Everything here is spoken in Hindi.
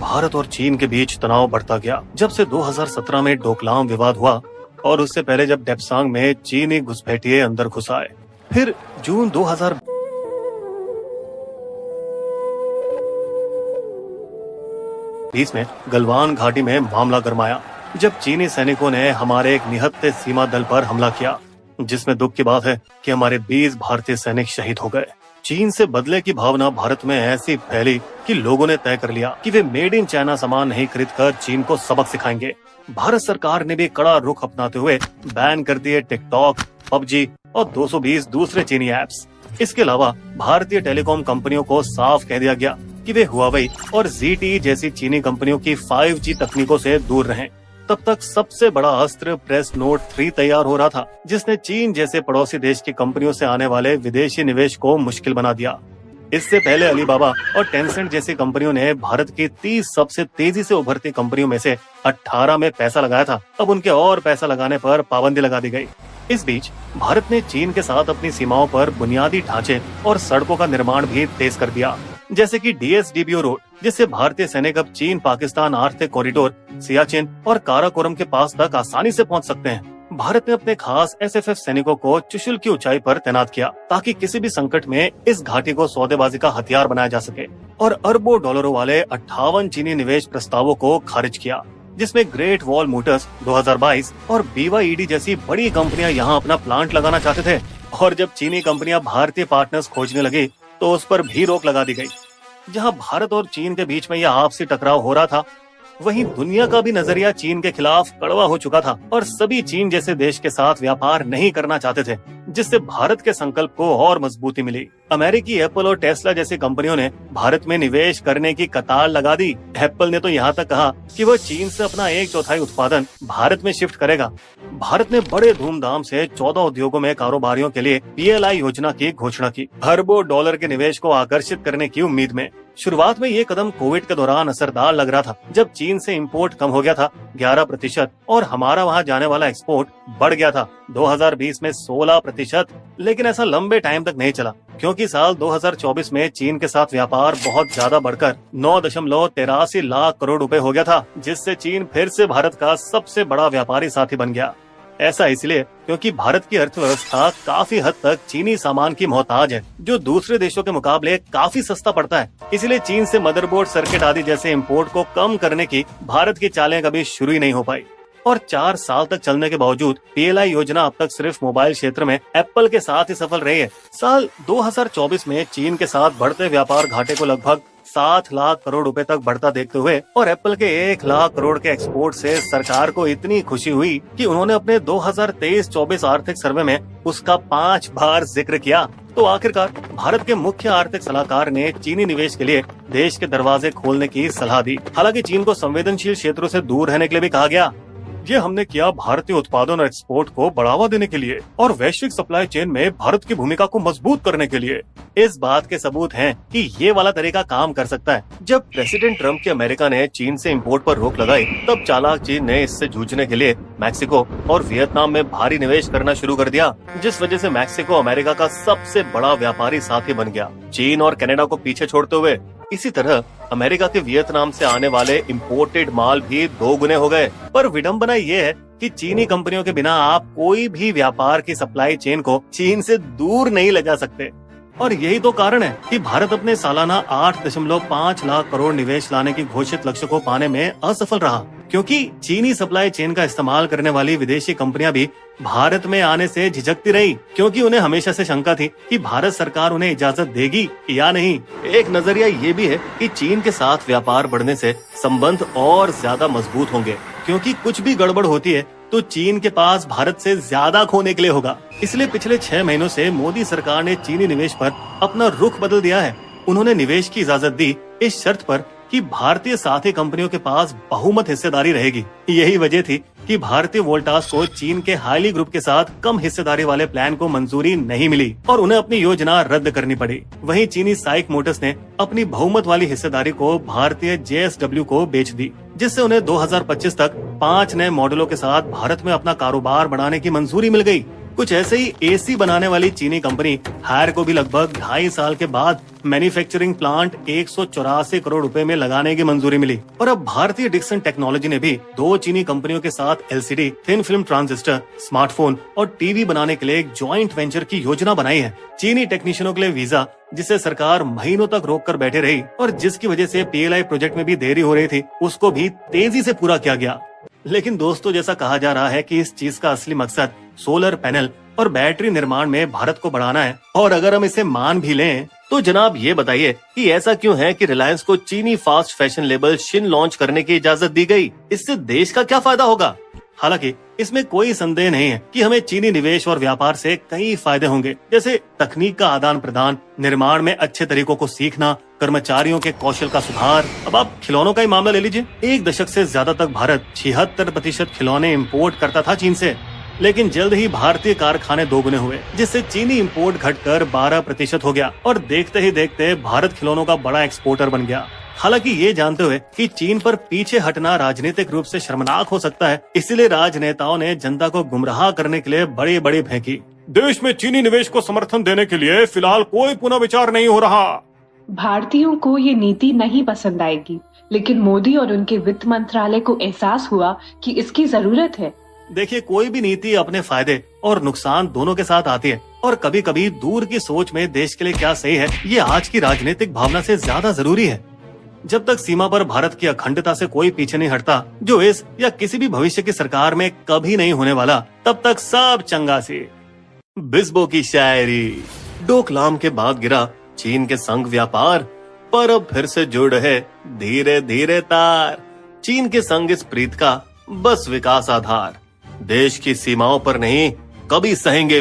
भारत और चीन के बीच तनाव बढ़ता गया जब से 2017 में डोकलाम विवाद हुआ और उससे पहले जब डेप्सांग में चीनी घुसपैठिए अंदर घुस आए। फिर जून 2020 में गलवान घाटी में मामला गरमाया जब चीनी सैनिकों ने हमारे एक निहत्थे सीमा दल पर हमला किया, जिसमें दुख की बात है कि हमारे 20 भारतीय सैनिक शहीद हो गए। चीन से बदले की भावना भारत में ऐसी फैली कि लोगों ने तय कर लिया कि वे मेड इन चाइना सामान नहीं खरीदकर चीन को सबक सिखाएंगे। भारत सरकार ने भी कड़ा रुख अपनाते हुए बैन कर दिए टिकटॉक, पबजी और 220 दूसरे चीनी ऐप्स। इसके अलावा भारतीय टेलीकॉम कंपनियों को साफ कह दिया गया कि वे हुआवेई और ZTE जैसी चीनी कंपनियों की 5G तकनीकों से दूर रहें। तब तक सबसे बड़ा अस्त्र प्रेस नोट 3 तैयार हो रहा था, जिसने चीन जैसे पड़ोसी देश की कंपनियों से आने वाले विदेशी निवेश को मुश्किल बना दिया। इससे पहले अलीबाबा और टेंसेंट जैसी कंपनियों ने भारत की 30 सबसे तेजी से उभरती कंपनियों में से 18 में पैसा लगाया था। अब उनके और पैसा लगाने पर पाबंदी लगा दी गई। इस बीच भारत ने चीन के साथ अपनी सीमाओं पर बुनियादी ढांचे और सड़कों का निर्माण भी तेज कर दिया, जैसे कि DSDBO रोड, जिससे भारतीय सैनिक अब चीन पाकिस्तान आर्थिक कॉरिडोर, सियाचिन और काराकोरम के पास तक आसानी से पहुंच सकते हैं। भारत ने अपने खास SFF सैनिकों को चुशुल की ऊंचाई पर तैनात किया ताकि किसी भी संकट में इस घाटी को सौदेबाजी का हथियार बनाया जा सके, और अरबों डॉलरों वाले 58 चीनी निवेश प्रस्तावों को खारिज किया, जिसमें ग्रेट वॉल मोटर्स 2022 और BYD जैसी बड़ी कंपनियां यहां अपना प्लांट लगाना चाहते थे। और जब चीनी कंपनियां भारतीय पार्टनर्स खोजने लगी तो उस पर भी रोक लगा दी गई। जहां भारत और चीन के बीच में यह आपसी टकराव हो रहा था, वहीं दुनिया का भी नजरिया चीन के खिलाफ कड़वा हो चुका था और सभी चीन जैसे देश के साथ व्यापार नहीं करना चाहते थे, जिससे भारत के संकल्प को और मजबूती मिली। अमेरिकी एप्पल और टेस्ला जैसी कंपनियों ने भारत में निवेश करने की कतार लगा दी। एप्पल ने तो यहाँ तक कहा कि वह चीन से अपना 1/4 उत्पादन भारत में शिफ्ट करेगा। भारत ने बड़े धूमधाम से 14 उद्योगों में कारोबारियों के लिए PLI योजना की घोषणा की, अरबों डॉलर के निवेश को आकर्षित करने की उम्मीद में। शुरुआत में ये कदम कोविड के दौरान असरदार लग रहा था, जब चीन से इंपोर्ट कम हो गया था 11% और हमारा वहां जाने वाला एक्सपोर्ट बढ़ गया था 2020 में 16%। लेकिन ऐसा लंबे टाइम तक नहीं चला, क्योंकि साल 2024 में चीन के साथ व्यापार बहुत ज्यादा बढ़कर 9.83 लाख करोड़ रुपए हो गया था, जिससे चीन फिर से भारत का सबसे बड़ा व्यापारी साथी बन गया। ऐसा इसलिए क्योंकि भारत की अर्थव्यवस्था काफी हद तक चीनी सामान की मोहताज है, जो दूसरे देशों के मुकाबले काफी सस्ता पड़ता है। इसलिए चीन से मदरबोर्ड, सर्किट आदि जैसे इंपोर्ट को कम करने की भारत की चालें कभी शुरू ही नहीं हो पाई। और 4 साल तक चलने के बावजूद PLI योजना अब तक सिर्फ मोबाइल क्षेत्र में एप्पल के साथ ही सफल रही है। साल 2024 में चीन के साथ बढ़ते व्यापार घाटे को लगभग 7 लाख करोड़ रुपए तक बढ़ता देखते हुए और एप्पल के 1 लाख करोड़ के एक्सपोर्ट से सरकार को इतनी खुशी हुई कि उन्होंने अपने 2023-24 आर्थिक सर्वे में उसका 5 बार जिक्र किया। तो आखिरकार भारत के मुख्य आर्थिक सलाहकार ने चीनी निवेश के लिए देश के दरवाजे खोलने की सलाह दी। हालांकि चीन को संवेदनशील क्षेत्रों से दूर रहने के लिए भी कहा गया। ये हमने किया भारतीय उत्पादन और एक्सपोर्ट को बढ़ावा देने के लिए और वैश्विक सप्लाई चेन में भारत की भूमिका को मजबूत करने के लिए। इस बात के सबूत हैं कि ये वाला तरीका काम कर सकता है। जब प्रेसिडेंट ट्रम्प के अमेरिका ने चीन से इंपोर्ट पर रोक लगाई, तब चालाक चीन ने इससे जूझने के लिए मैक्सिको और वियतनाम में भारी निवेश करना शुरू कर दिया, जिस वजह से मैक्सिको अमेरिका का सबसे बड़ा व्यापारी साथी बन गया, चीन और कनाडा को पीछे छोड़ते हुए। इसी तरह अमेरिका के वियतनाम से आने वाले इंपोर्टेड माल भी 2 गुने हो गए। पर विडंबना ये है कि चीनी कंपनियों के बिना आप कोई भी व्यापार की सप्लाई चेन को चीन से दूर नहीं ले जा सकते। और यही तो कारण है कि भारत अपने सालाना 8.5 लाख करोड़ निवेश लाने की घोषित लक्ष्य को पाने में असफल रहा, क्योंकि चीनी सप्लाई चेन का इस्तेमाल करने वाली विदेशी कंपनियां भी भारत में आने से झिझकती रही, क्योंकि उन्हें हमेशा से शंका थी कि भारत सरकार उन्हें इजाजत देगी या नहीं। एक नजरिया ये भी है कि चीन के साथ व्यापार बढ़ने से संबंध और ज्यादा मजबूत होंगे, क्योंकि कुछ भी गड़बड़ होती है तो चीन के पास भारत से ज्यादा खोने के लिए होगा। इसलिए पिछले 6 महीनों से मोदी सरकार ने चीनी निवेश पर अपना रुख बदल दिया है। उन्होंने निवेश की इजाजत दी इस शर्त पर कि भारतीय साथी कंपनियों के पास बहुमत हिस्सेदारी रहेगी। यही वजह थी कि भारतीय वोल्टास को चीन के हाइली ग्रुप के साथ कम हिस्सेदारी वाले प्लान को मंजूरी नहीं मिली और उन्हें अपनी योजना रद्द करनी पड़ी। वहीं चीनी साइक मोटर्स ने अपनी बहुमत वाली हिस्सेदारी को भारतीय JSW को बेच दी, जिससे उन्हें 2025 तक 5 नए मॉडलों के साथ भारत में अपना कारोबार बढ़ाने की मंजूरी मिल गई। कुछ ऐसे ही एसी बनाने वाली चीनी कंपनी हायर को भी लगभग 2.5 साल के बाद मैन्युफैक्चरिंग प्लांट 184 करोड़ रुपए में लगाने की मंजूरी मिली। और अब भारतीय डिक्सन टेक्नोलॉजी ने भी 2 चीनी कंपनियों के साथ LCD, thin film transistor, smartphone और टीवी बनाने के लिए एक ज्वाइंट वेंचर की योजना बनाई है। चीनी टेक्नीशियनों के लिए वीजा, जिसे सरकार महीनों तक रोक कर बैठे रही और जिसकी वजह से पीएलआई प्रोजेक्ट में भी देरी हो रही थी, उसको भी तेजी से पूरा किया गया। लेकिन दोस्तों, जैसा कहा जा रहा है कि इस चीज का असली मकसद सोलर पैनल और बैटरी निर्माण में भारत को बढ़ाना है। और अगर हम इसे मान भी लें तो जनाब ये बताइए कि ऐसा क्यों है कि रिलायंस को चीनी fast fashion label Shin launch करने की इजाजत दी गई? इससे देश का क्या फायदा होगा? हालांकि इसमें कोई संदेह नहीं है कि हमें चीनी निवेश और व्यापार से कई फायदे होंगे, जैसे तकनीक का आदान प्रदान, निर्माण में अच्छे तरीकों को सीखना, कर्मचारियों के कौशल का सुधार। अब आप खिलौनों का ही मामला ले लीजिए। 1 दशक से ज्यादा तक भारत 76% खिलौने इंपोर्ट करता था चीन से, लेकिन जल्द ही भारतीय कारखाने दोगुने हुए, जिससे चीनी इंपोर्ट घटकर 12% हो गया और देखते ही देखते भारत खिलौनों का बड़ा एक्सपोर्टर बन गया। हालांकि ये जानते हुए कि चीन पर पीछे हटना राजनीतिक रूप से शर्मनाक हो सकता है, इसीलिए राजनेताओं ने जनता को गुमराह करने के लिए बड़ी बड़ी फेंकी। देश में चीनी निवेश को समर्थन देने के लिए फिलहाल कोई पुनः विचार नहीं हो रहा। भारतीयों को ये नीति नहीं पसंद आएगी, लेकिन मोदी और उनके वित्त मंत्रालय को एहसास हुआ कि इसकी जरूरत है। देखिए, कोई भी नीति अपने फायदे और नुकसान दोनों के साथ आती है, और कभी कभी दूर की सोच में देश के लिए क्या सही है, ये आज की राजनीतिक भावना से ज्यादा जरूरी है। जब तक सीमा पर भारत की अखंडता से कोई पीछे नहीं हटता, जो इस या किसी भी भविष्य की सरकार में कभी नहीं होने वाला, तब तक सब चंगा सी। बिस्बो की शायरी। डोकलाम के बाद गिरा चीन के संग व्यापार, पर अब फिर से जुड़ है धीरे धीरे तार। चीन के संग इस प्रीत का बस विकास आधार, देश की सीमाओं पर नहीं कभी सहेंगे